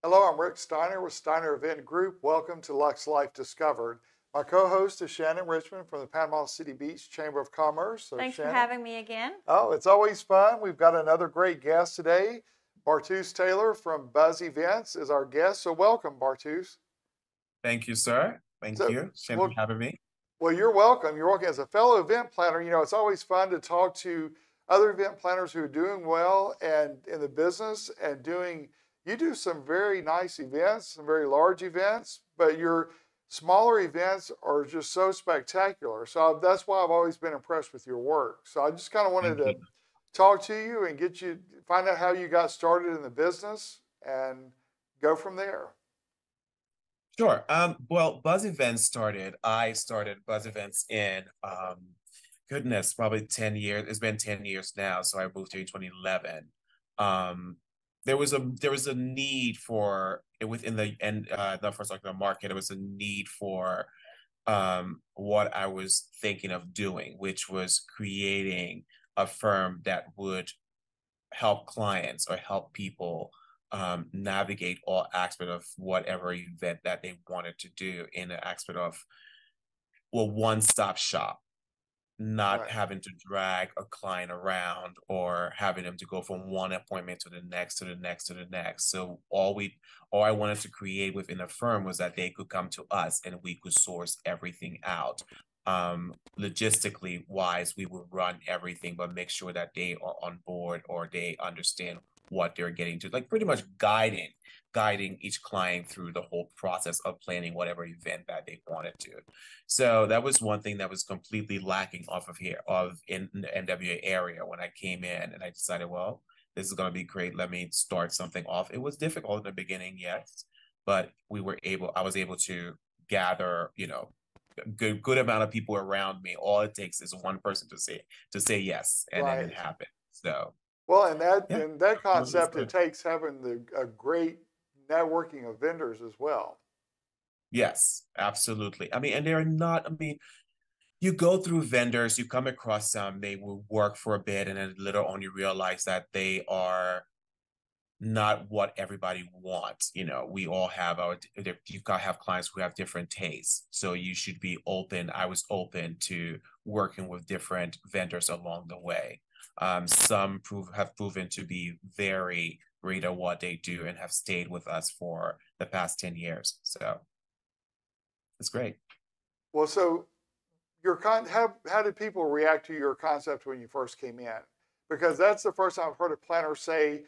Hello, I'm Rick Steiner with Steiner Event Group. Welcome to Luxe Life Discovered. My co-host is Shannon Richmond from the Panama City Beach Chamber of Commerce. So Thanks for Shannon, having me again. oh, it's always fun. We've got another great guest today. Bartus Taylor from Buzz Events is our guest. So welcome, Bartus. Thank you, sir. Thank So, you. Thank you well, for having me. well, you're welcome. You're welcome. As a fellow event planner, it's always fun to talk to other event planners who are doing well and in the business and you do some very nice events, some very large events, but your smaller events are just so spectacular. So that's why I've always been impressed with your work. So I just kind of wanted Thank to you. talk to you and find out how you got started in the business and go from there. Sure. Well, Buzz Events started. I started Buzz Events in goodness, probably 10 years. It's been 10 years now. So I moved here in 2011. Um, there was a need for within the first like the market, there was a need for what I was thinking of doing, which was creating a firm that would help clients or help people navigate all aspect of whatever event that they wanted to do in an aspect of, well, one-stop shop, not Right. having to drag a client around or having them to go from one appointment to the next to the next to the next. So all I wanted to create within a firm was that they could come to us and we could source everything out. Logistically wise, we would run everything, but make sure that they are on board or they understand what they're getting to, like pretty much guiding each client through the whole process of planning whatever event that they wanted to. So that was one thing that was completely lacking off of here, of in the NWA area when I came in, and I decided, well, this is going to be great. Let me start something off. It was difficult in the beginning, yes, but I was able to gather, good amount of people around me. All it takes is one person to say yes, and then it Right. happened. So Well, and that yeah, and that that was concept, it good. takes having a great networking of vendors as well. Yes, absolutely. I mean, and they're not, I mean, you go through vendors, you come across some, they will work for a bit, and then later on you realize that they are not what everybody wants. We all have you've got to have clients who have different tastes. So you should be open. I was open to working with different vendors along the way. Some have proven to be very great at what they do and have stayed with us for the past 10 years. So it's great. Well, so how did people react to your concept when you first came in? Because that's the first time I've heard a planner say,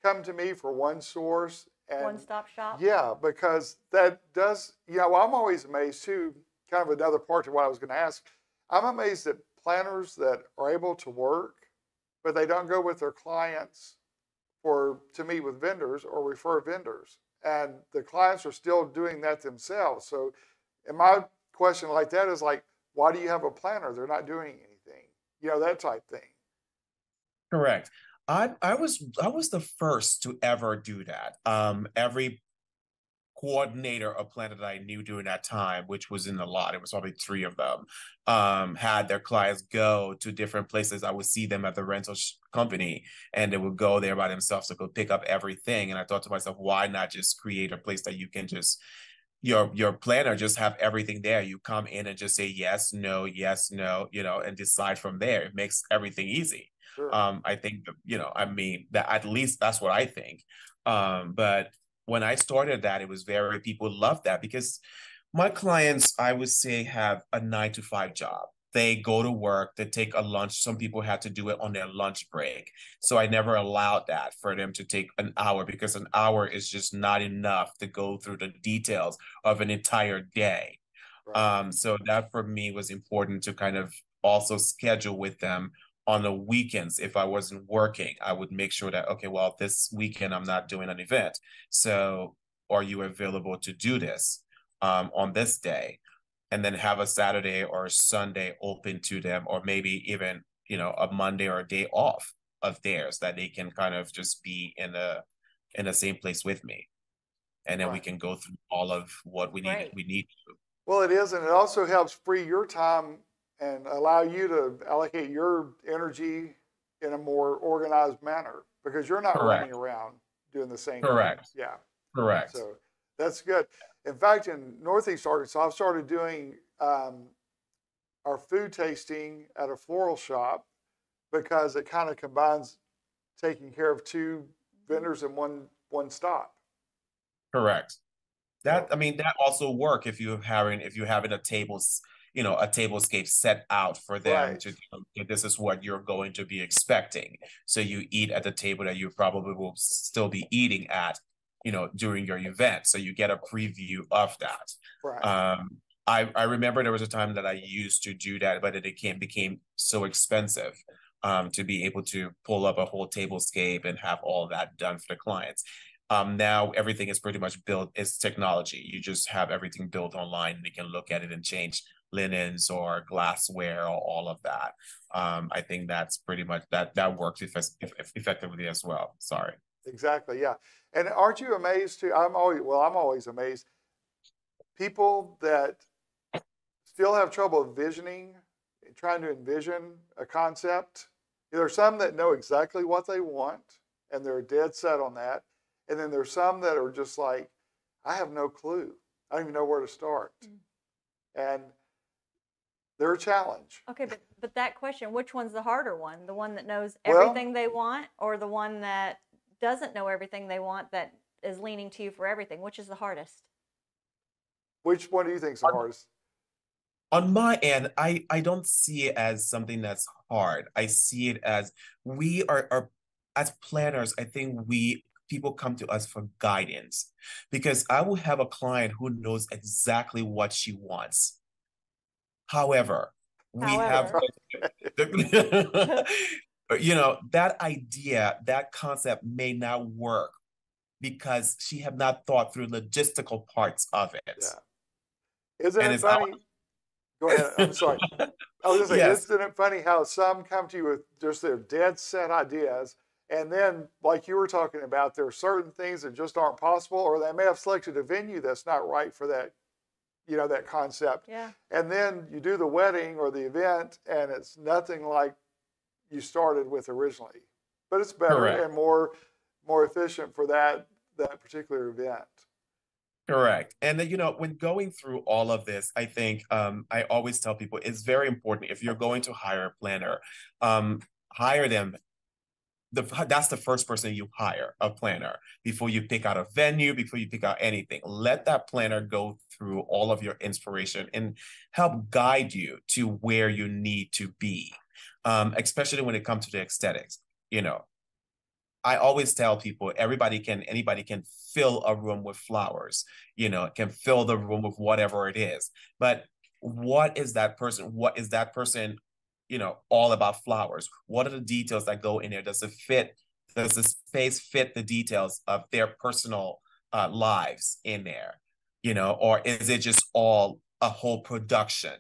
"Come to me for one source." One And stop shop. yeah, because that does, well, I'm always amazed too. Kind of another part to what I was going to ask. I'm amazed at planners that are able to work, but they don't go with their clients to meet with vendors or refer vendors. And the clients are still doing that themselves. So, and my question like that is like, why do you have a planner? They're not doing anything, that type thing. Correct. I was the first to ever do that. Every coordinator of Planet that I knew during that time, which was in a lot, it was probably three of them, had their clients go to different places. I would see them at the rental company, and they would go there by themselves to go pick up everything. And I thought to myself, why not just create a place that you can just your planner just have everything there. You come in and just say yes, no, and decide from there. It makes everything easy. Sure. I think, I mean, that at least that's what I think. But when I started that, it was people loved that because my clients, I would say, have a 9 to 5 job. They go to work, they take a lunch. Some people had to do it on their lunch break. So I never allowed that for them to take an hour because an hour is just not enough to go through the details of an entire day. Right. So that for me was important to kind of also schedule with them on the weekends. If I wasn't working, I would make sure that, okay, well, this weekend I'm not doing an event. So are you available to do this on this day? And then have a Saturday or a Sunday open to them, or maybe even, a Monday or a day off of theirs that they can kind of just be in the same place with me. And then we Right. can go through all of what Great. we need to. Well, it is, and it also helps free your time and allow you to allocate your energy in a more organized manner because you're not running Correct. around doing the same thing. Correct. Yeah. Correct. So that's good. In fact, in Northeast Arkansas, I've started doing our food tasting at a floral shop because it kind of combines taking care of two vendors in one stop. Correct. That, So I mean, that also work if you're having a tables, a tablescape set out for them right, to, this is what you're going to be expecting. So you eat at the table that you probably will still be eating at, during your event. So you get a preview of that. right. I remember there was a time that I used to do that, but it became so expensive to be able to pull up a whole tablescape and have all that done for the clients. Now everything is pretty much built. It's technology. You just have everything built online, and you can look at it and change linens or glassware or all of that. I think that's pretty much that works effectively as well. Sorry. Exactly. Yeah. And aren't you amazed too? I'm always amazed. People that still have trouble envisioning, trying to envision a concept. There's some that know exactly what they want and they're dead set on that. And then there's some that are just like, I have no clue. I don't even know where to start. And they're a challenge. Okay, but that question, which one's the harder one? The one that knows Well- everything they want, or the one that doesn't know everything they want that is leaning to you for everything? Which is the hardest? Which one do you think is the hardest? On my end, I don't see it as something that's hard. I see it as we are as planners, I think people come to us for guidance, because I will have a client who knows exactly what she wants. However, we have that idea, that concept may not work because she have not thought through logistical parts of it. Yeah. Isn't And it it's funny? Go ahead. I'm sorry. I was just saying, Yes. isn't it funny how some come to you with just their dead set ideas, and then, like you were talking about, there are certain things that just aren't possible, or they may have selected a venue that's not right for that, that concept. Yeah. And then you do the wedding or the event, and it's nothing like you started with originally, but it's better Correct. and more efficient for that particular event. Correct. And when going through all of this, I think I always tell people it's very important if you're going to hire a planner, hire them. That's the first person you hire, a planner, before you pick out a venue, before you pick out anything. Let that planner go through all of your inspiration and help guide you to where you need to be, especially when it comes to the aesthetics. I always tell people anybody can fill a room with flowers, can fill the room with whatever it is. But what is that person? All about flowers? What are the details that go in there? Does the space fit the details of their personal lives in there? Or is it just all a whole production?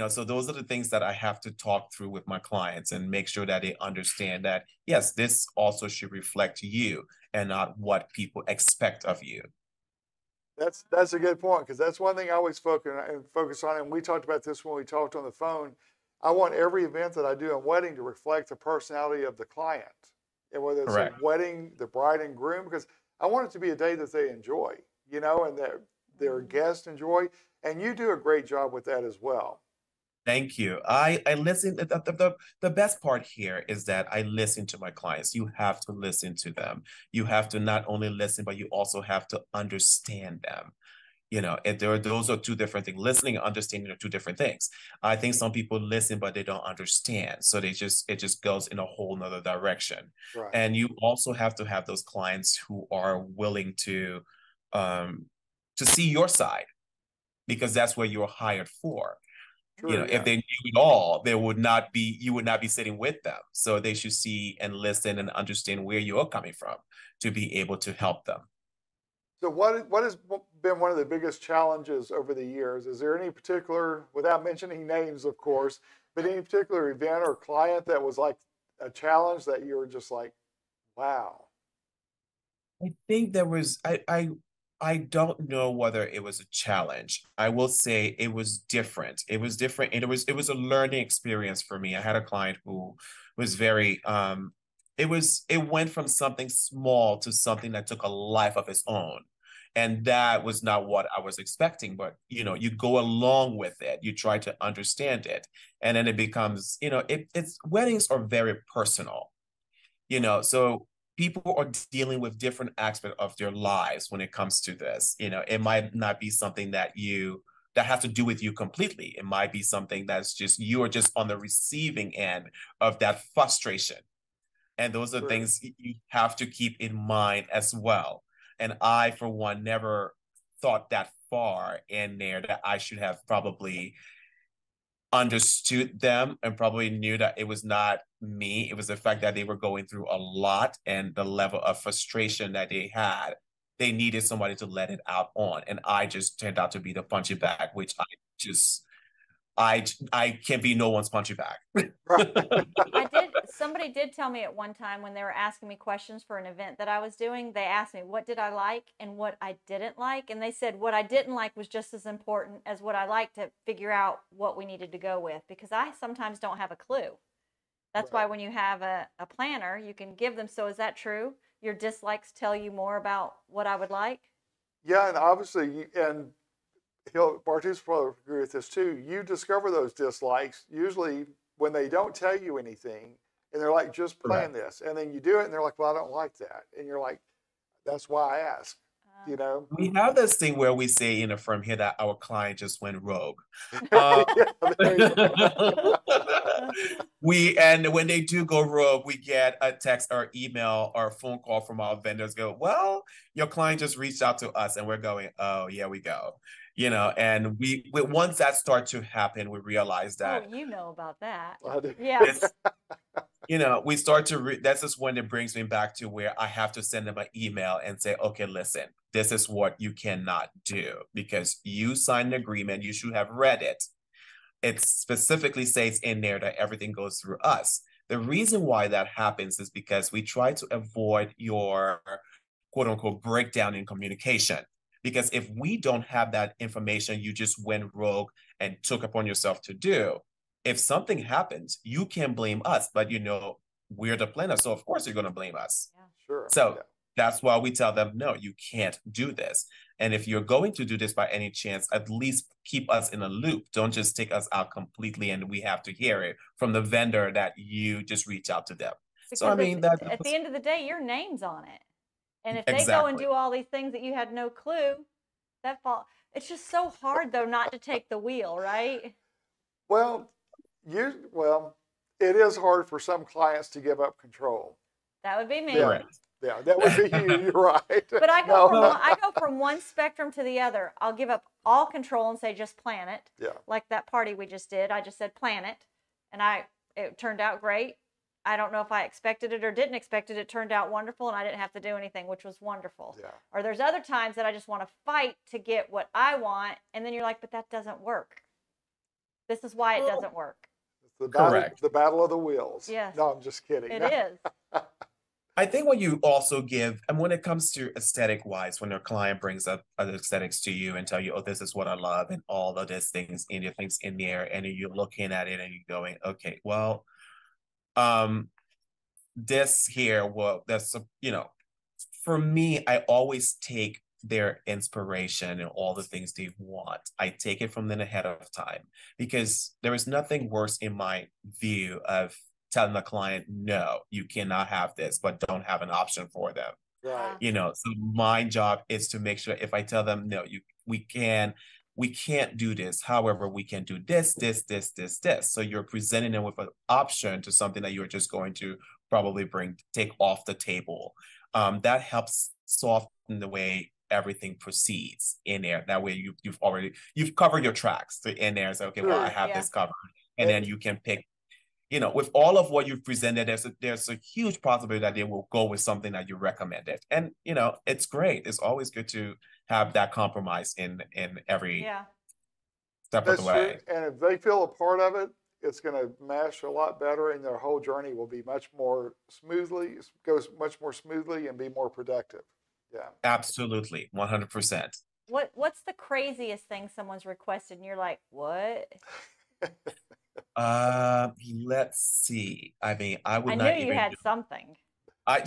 So those are the things that I have to talk through with my clients and make sure that they understand that, yes, this also should reflect you and not what people expect of you. That's a good point, because that's one thing I always focus on, and we talked about this when we talked on the phone. I want every event that I do in wedding to reflect the personality of the client, and whether it's Correct. a wedding, the bride and groom, because I want it to be a day that they enjoy, and that their guests enjoy, and you do a great job with that as well. Thank you. I listen. The best part here is that I listen to my clients. You have to listen to them. You have to not only listen, but you also have to understand them. Those are two different things. Listening and understanding are two different things. I think some people listen, but they don't understand. So it just goes in a whole nother direction. Right. And you also have to have those clients who are willing to see your side, because that's what you're hired for. True, If they knew it all, you would not be sitting with them. So they should see and listen and understand where you're coming from to be able to help them. So what has been one of the biggest challenges over the years? Is there any particular, without mentioning names, of course, but any particular event or client that was like a challenge that you were just like, wow? I think there was I don't know whether it was a challenge. I will say it was different. It was different, and it was a learning experience for me. I had a client who was very it went from something small to something that took a life of its own. And that was not what I was expecting. But you go along with it, you try to understand it, and then it becomes, it's weddings are very personal, so people are dealing with different aspects of their lives when it comes to this. It might not be something that has to do with you completely. It might be something that's just you are just on the receiving end of that frustration. And those are True. things you have to keep in mind as well. And I, for one, never thought that far in there that I should have probably understood them and probably knew that it was not me. It was the fact that they were going through a lot and the level of frustration that they had. They needed somebody to let it out on. And I just turned out to be the punching bag, which I can't be no one's punching bag. Right. Somebody did tell me at one time when they were asking me questions for an event that I was doing, they asked me what did I like and what I didn't like. And they said what I didn't like was just as important as what I liked to figure out what we needed to go with, because I sometimes don't have a clue. That's why Right. when you have a planner, you can give them. So is that true? Your dislikes tell you more about what I would like? Yeah, and obviously, and Bartus will agree with this too. You discover those dislikes usually when they don't tell you anything, and they're like, "Just plan Correct. this," and then you do it, and they're like, "Well, I don't like that," and you're like, "That's why I asked," you know. We have this thing where we say in a firm here that our client just went rogue. Um, Yeah, there you go. and when they do go rogue, we get a text or email or a phone call from our vendors go, well, your client just reached out to us, and we're going, oh, yeah, we go. And we once that starts to happen, we realize Oh, that you know about that. I do. Yeah. it's we start to that's just when it brings me back to where I have to send them an email and say, okay, listen, this is what you cannot do because you signed an agreement. You should have read it. It specifically says in there that everything goes through us. The reason why that happens is because we try to avoid your quote unquote breakdown in communication. Because if we don't have that information, you just went rogue and took upon yourself to do. If something happens, you can blame us, but we're the planner. So of course you're going to blame us. Yeah. Sure. So Yeah. that's why we tell them, no, you can't do this. And if you're going to do this by any chance, at least keep us in a loop. Don't just take us out completely and we have to hear it from the vendor that you just reach out to them. So, I Because mean, that at the end of the day, your name's on it. And if they go and exactly. do all these things that you had no clue, it's just so hard though not to take the wheel, right? Well, well, it is hard for some clients to give up control. That would be me. Yeah. Correct. Yeah, that would be you. You're right. But I No, go from one spectrum to the other. I'll give up all control and say just plan it. Yeah. Like that party we just did, I just said plan it, and it turned out great. I don't know if I expected it or didn't expect it. It turned out wonderful, and I didn't have to do anything, which was wonderful. Yeah. Or there's other times that I just want to fight to get what I want, and then you're like, but that doesn't work. This is why it doesn't work. It's Correct. the battle of the wheels. Yes. No, I'm just kidding. It is. I think what you also give, and when it comes to aesthetic wise, when your client brings up other aesthetics to you and tell you, oh, this is what I love, and all of these things in there, and you're looking at it and you're going, okay, well, this here, well, that's for me, I always take their inspiration and all the things they want. I take it from them ahead of time because there is nothing worse in my view of telling the client, no, you cannot have this, but don't have an option for them. Right. So my job is to make sure if I tell them, no, we can't do this. However, we can do this, this, this, this, this. So you're presenting them with an option to something that you're just going to probably take off the table. That helps soften the way everything proceeds in there. That way you've covered your tracks in there. So, okay, well, I Sure. have Yeah. this covered. And then you can pick, with all of what you've presented, there's a huge possibility that they will go with something that you recommended. And, it's great. It's always good to have that compromise in every Yeah. step of the That's true. way. And if they feel a part of it, it's going to mesh a lot better, and their whole journey will be goes much more smoothly, and be more productive. Yeah. Absolutely. 100%. What's the craziest thing someone's requested and you're like, what? Let's see. I mean, I I would knew not you even had something. I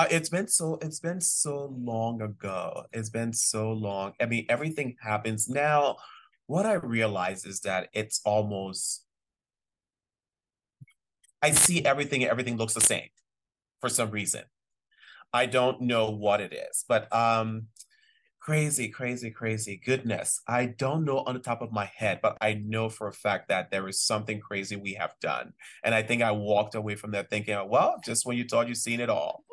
it's been so long ago. It's been so long. I mean, everything happens now. What I realize is that it's almost I see everything and everything looks the same for some reason. I don't know what it is, but crazy, crazy, crazy. Goodness. I don't know on the top of my head, but I know for a fact that there is something crazy we have done. And I think I walked away from that thinking, well, just when you thought you'd seen it all.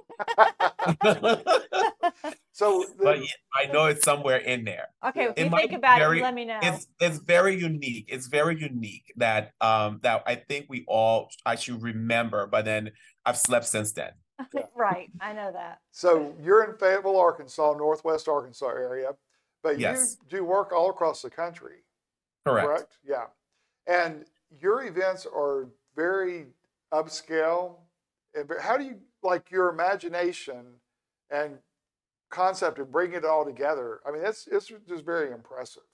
So But the, yeah, I know it's somewhere in there. Okay, yeah. if It you might think be about it, you very let me know. it's very unique. It's very unique that that I think we all I should remember, but then I've slept since then. Yeah. Right, I know that. So you're in Fayetteville, Arkansas, Northwest Arkansas area, but you Yes, do work all across the country, correct. correct? Yeah. And your events are very upscale. How do you like your imagination and concept of bringing it all together? I mean, it's just very impressive.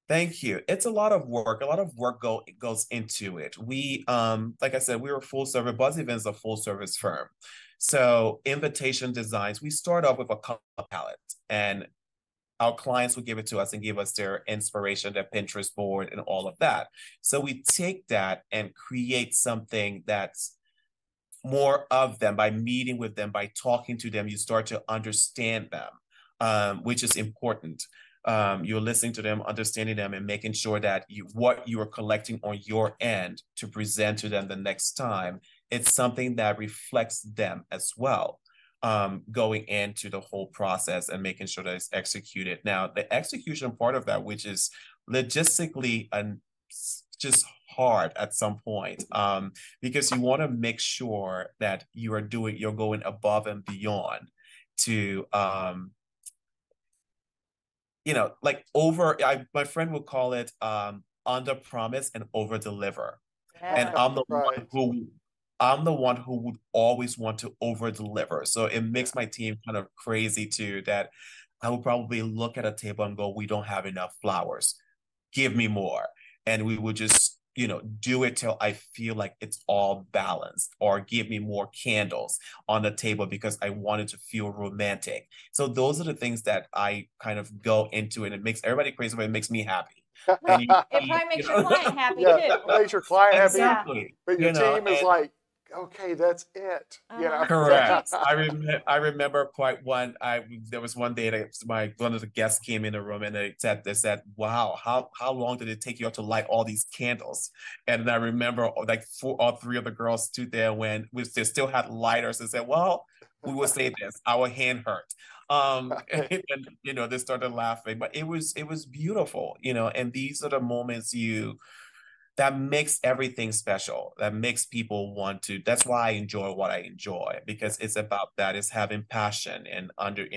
Thank you. It's a lot of work. A lot of work goes into it. We like I said, we were full service. Buzz Events is a full service firm. So invitation designs, we start off with a color palette and our clients will give it to us and give us their inspiration, their Pinterest board, and all of that. So we take that and create something that's more of them by meeting with them, by talking to them. You start to understand them, which is important. You're listening to them, understanding them, and making sure that what you are collecting on your end to present to them the next time, it's something that reflects them as well, going into the whole process and making sure that it's executed. Now, the execution part of that, which is logistically and just hard at some point, because you want to make sure that you're going above and beyond to like my friend would call it under promise and over deliver. And Yes. Right. I'm the one who would always want to over deliver. So it Yeah. makes my team kind of crazy too, that I would probably look at a table and go, we don't have enough flowers. Give me more. And we would just, do it till I feel like it's all balanced, or give me more candles on the table because I wanted to feel romantic. So those are the things that I kind of go into, and it makes everybody crazy, but it makes me happy. And It probably makes your client happy Yeah, too. it makes your client happy, Yeah. exactly, but your team is and like, okay, that's it. So do you, correct. I remember quite one. There was one day that one of the guests came in the room and they said, "Wow, how long did it take you to light all these candles?" And then I remember like all three of the girls stood there when they still had lighters and said, "Well, we will say this, our hand hurt." And they started laughing, but it was beautiful, and these are the moments that makes everything special, that makes people want to. That's why I enjoy what I enjoy, because it's about that, is having passion and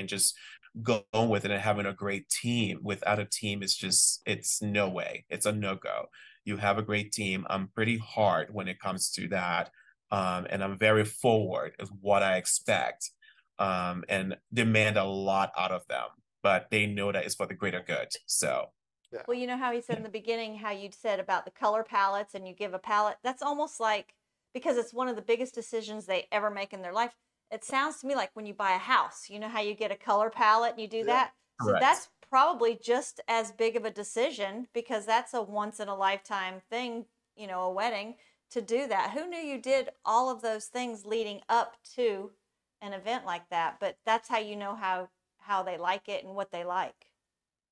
just going with it and having a great team. Without a team, it's no way, it's a no-go. You have a great team. I'm pretty hard when it comes to that, and I'm very forward with what I expect, and demand a lot out of them, but they know that it's for the greater good. So Yeah. well, you know how he said in the beginning how you said about the color palettes and you give a palette? That's almost like, because it's one of the biggest decisions they ever make in their life. It sounds to me like when you buy a house, you know how you get a color palette and you do Yeah. that? So correct. that's probably just as big of a decision, because that's a once in a lifetime thing, a wedding, to do that. Who knew you did all of those things leading up to an event like that? But that's how you know how they like it and what they like.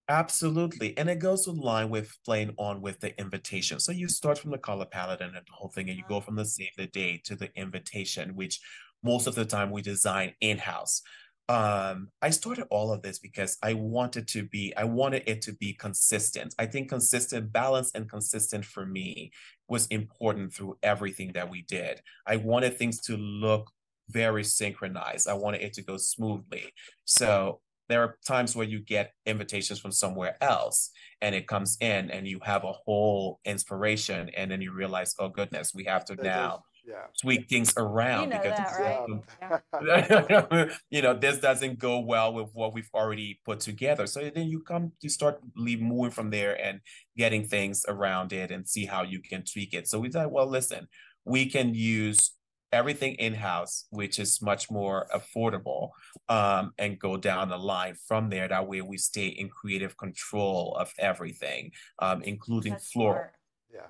Absolutely. And it goes in line with playing on with the invitation. So you start from the color palette and the whole thing, and you go from the save the date to the invitation, which most of the time we design in-house. I started all of this because I wanted it to be consistent. I think consistent balance and consistent for me was important through everything that we did. I wanted things to look very synchronized. I wanted it to go smoothly. So there are times where you get invitations from somewhere else and it comes in and you have a whole inspiration, and then you realize, oh goodness, we have to They just now Yeah. tweak things You around know because that, right? Yeah. you know, this doesn't go well with what we've already put together. So then you start moving from there and getting things around it and see how you can tweak it. So we thought, well, listen, we can use everything in-house, which is much more affordable, and go down the line from there. That way we stay in creative control of everything, including That's floral. smart. Yeah.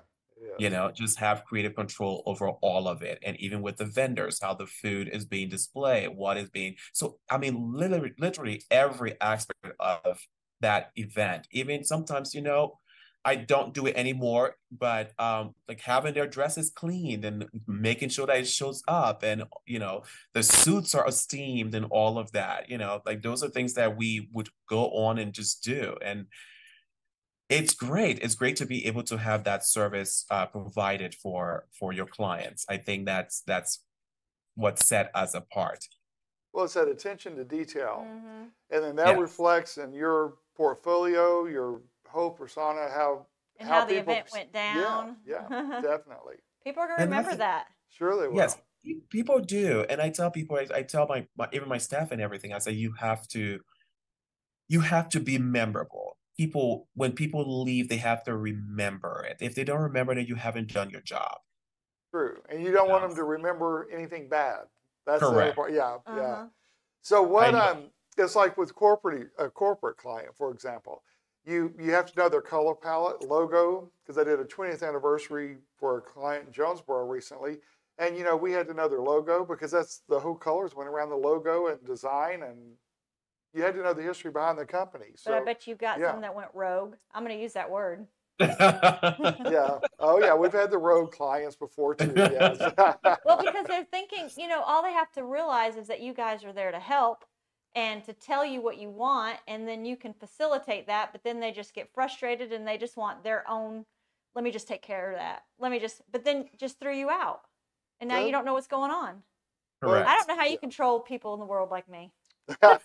You Yes. know, just have creative control over all of it. And even with the vendors, how the food is being displayed, what is being, so I mean, literally every aspect of that event. Even sometimes, you know, I don't do it anymore, but like having their dresses cleaned and making sure that it shows up, and you know, the suits are steamed and all of that, you know, like those are things that we would go on and just do. And it's great. It's great to be able to have that service provided for your clients. I think that's what set us apart. Well, it's that attention to detail. Mm-hmm. And then that Yeah. reflects in your portfolio, your whole persona, And how the people event went yeah, down. yeah, definitely. People are going to And remember that. Sure they will. yes, people do. And I tell people, I tell my even my staff and everything, I say you have to be memorable. People, when people leave, they have to remember it. If they don't remember it, you haven't done your job. True. And you don't want Yeah. them to remember anything bad. That's the other Correct. part. Yeah, yeah. Uh-huh. So what I know. it's like with a corporate client, for example. You have to know their color palette, logo, because I did a 20th anniversary for a client in Jonesboro recently. And you know, we had to know their logo because that's the whole colors went around the logo and design, and you had to know the history behind the company. But I So bet you got yeah. some that went rogue. I'm going to use that word. Yeah. Oh yeah, we've had the road clients before too. Yes. Well, because they're thinking, you know, all they have to realize is that you guys are there to help and to tell you what you want, and then you can facilitate that. But then they just get frustrated and they just want their own. Let me just take care of that. But then just threw you out, and now you Good. don't know what's going on. Correct. I don't know how you Yeah. control people in the world like me. Well,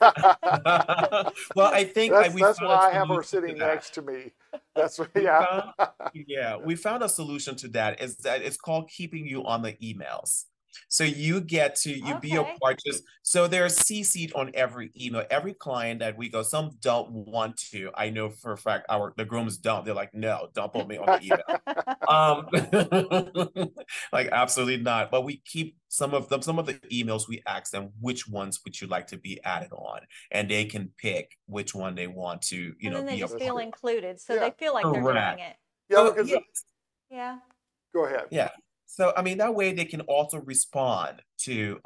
I think we That's found a why I have her solution to sitting that. next to me. That's We yeah. found, yeah, we found a solution to that. Is that it's called keeping you on the emails. So you get to be a Okay. part. Just so they're CC'd on every email. Every client that we go, some don't want to. I know for a fact the grooms don't. They're like, no, don't put me on the email. Like absolutely not. But we keep some of them. Some of the emails we ask them, which ones would you like to be added on, and they can pick which one they want to, you And know, then they be a just That's feel good. included, so Yeah. they feel like they're doing correct. it. Yeah, So because yeah, Yeah. go ahead. yeah. So I mean that way they can also respond to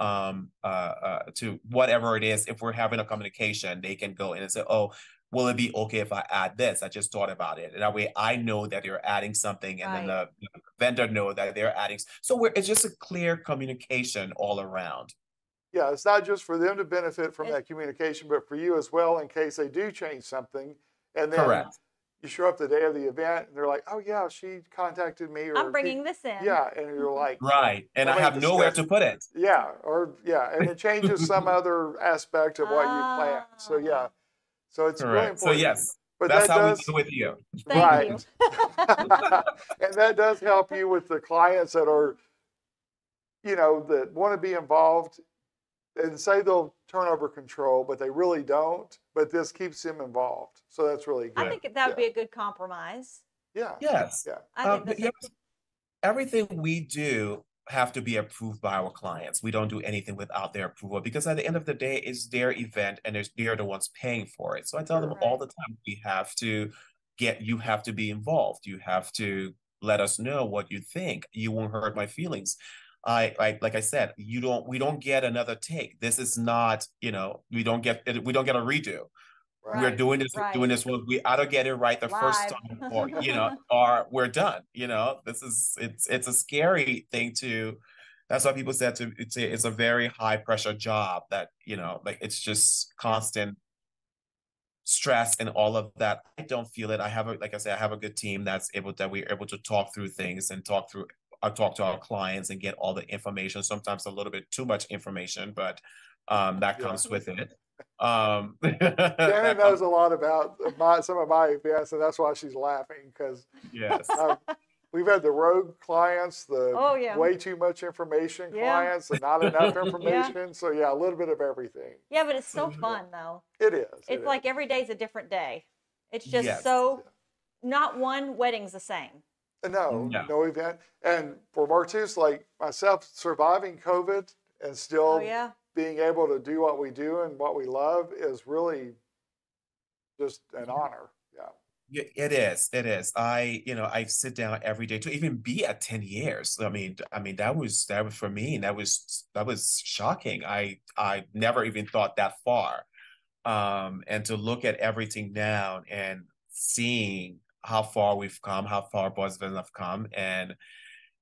whatever it is. If we're having a communication, they can go in and say, "Oh, will it be okay if I add this? I just thought about it." And that way I know that they're adding something, and then Right. the vendor know that they're adding. So it's just a clear communication all around. Yeah, it's not just for them to benefit from It- that communication, but for you as well in case they do change something. And then Correct. you show up the day of the event and they're like, oh, yeah, she contacted me. Or I'm bringing this in. yeah. And you're like, Right. And let I me have nowhere discuss. to put it. Yeah. Or, yeah. And it changes some other aspect of what you planned. So, yeah. Ah, So it's really Correct. So important. yes, But that's that how we does, do with you. Thank right. you. And that does help you with the clients that are, you know, that want to be involved and say they'll turn over control, but they really don't. But this keeps them involved. So that's really good. I think that would be a good compromise. Yeah. Yes. Yeah. I think But that's yes, everything we do have to be approved by our clients. We don't do anything without their approval because at the end of the day, it's their event and they're the ones paying for it. So I tell them all right. the time, you have to be involved. You have to let us know what you think. You won't hurt my feelings. Like I said, we don't get another take. This is not, you know, we don't get a redo. We're Right. doing this Right. one. We ought to get it right the first Live. time, or you know, or we're done. You know, it's a scary thing to. That's why people said it's a very high pressure job that, you know, like it's just constant stress and all of that. I don't feel it. Like I said, I have a good team we're able to talk through things and talk to our clients and get all the information. Sometimes a little bit too much information, but that Yeah. comes with it. Shannon That knows comes, a lot about some of my events, and that's why she's laughing because yes. We've had the rogue clients, the Oh, yeah. way too much information Yeah. clients, and not enough information. So yeah, a little bit of everything. Yeah, but it's so fun though. It is. It's like every day's a different day. It's just Yes. so, not one wedding's the same. No, No. no event. And for Bartus, like myself, surviving COVID and still Oh, yeah. being able to do what we do and what we love is really just an honor. Yeah. Yeah, it is. It is. I sit down every day to even be at 10 years. That was for me, that was shocking. I never even thought that far. And to look at everything now and seeing how far we've come, how far Buzz Events have come, and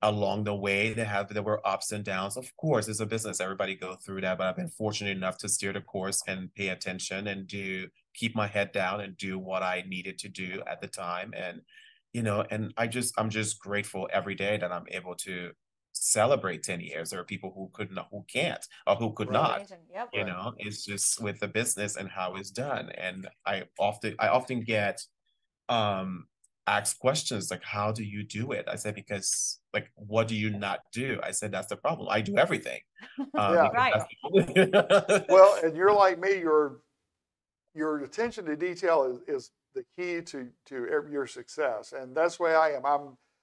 along the way there were ups and downs. Of course, it's a business, everybody go through that, but I've been fortunate enough to steer the course and pay attention and keep my head down and do what I needed to do at the time. And and I'm just grateful every day that I'm able to celebrate 10 years. There are people who could not, who can't, or who could Right. not. Amazing. Yep. It's just with the business and how it's done. And I often get asked questions like, how do you do it? I said, because like, what do you not do? I said, that's the problem. I do everything. Yeah. Right. Well, and you're like me, your attention to detail is the key to your success. And that's the way I am.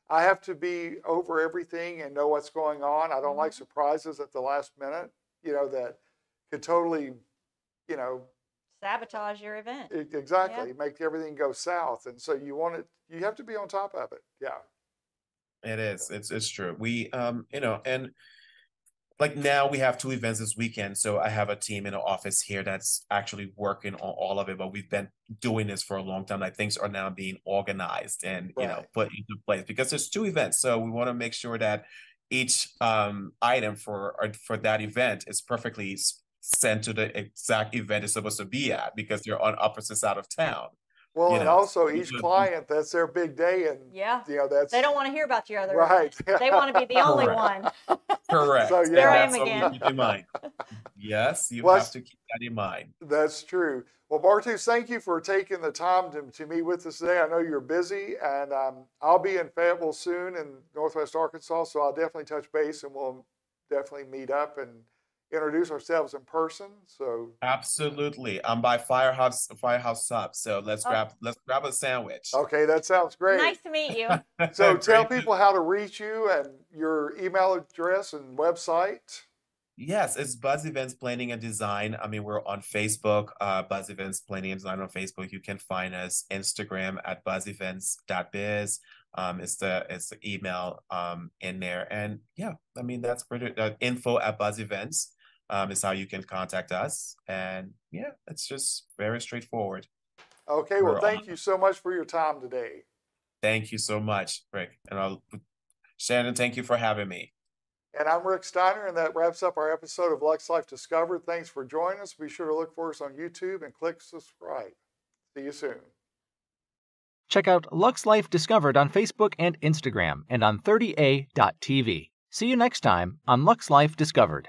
I have to be over everything and know what's going on. I don't like surprises at the last minute, that could totally, Sabotage your event. exactly make everything go south. And so you have to be on top of it. Yeah. It is. It's true. We and like now we have 2 events this weekend. So I have a team in the office here that's actually working on all of it, but we've been doing this for a long time. Like things are now being organized and, Right. put into place because there's 2 events. So we want to make sure that each item for that event is perfectly sent to the exact event it's supposed to be at because they're on opposite side of town. Well, and also each So- client, that's their big day. And, Yeah. that's. They don't want to hear about your other Right. event. They want to be the only Correct. one. Correct. So, There I am That's what we again. keep in mind. Yes, you Well, have to keep that in mind. That's true. Well, Bartus, thank you for taking the time to meet with us today. I know you're busy, and I'll be in Fayetteville soon in Northwest Arkansas, so I'll definitely touch base, and we'll definitely meet up and introduce ourselves in person. So Absolutely. I'm by Firehouse Sub. So let's grab a sandwich. okay, that sounds great. Nice to meet you. So tell Great. people how to reach you and your email address and website. Yes, it's Buzz Events Planning and Design. I mean, we're on Facebook, Buzz Events Planning and Design on Facebook. You can find us Instagram at buzzevents.biz. It's the email in there. And yeah, I mean, that's pretty info at Buzz Events is how you can contact us. And yeah, it's just very straightforward. Okay, well, We're thank on. you so much for your time today. Thank you so much, Rick. And Shannon, thank you for having me. And I'm Rick Steiner, and that wraps up our episode of Luxe Life Discovered. Thanks for joining us. Be sure to look for us on YouTube and click subscribe. See you soon. Check out Luxe Life Discovered on Facebook and Instagram and on 30a.tv. See you next time on Luxe Life Discovered.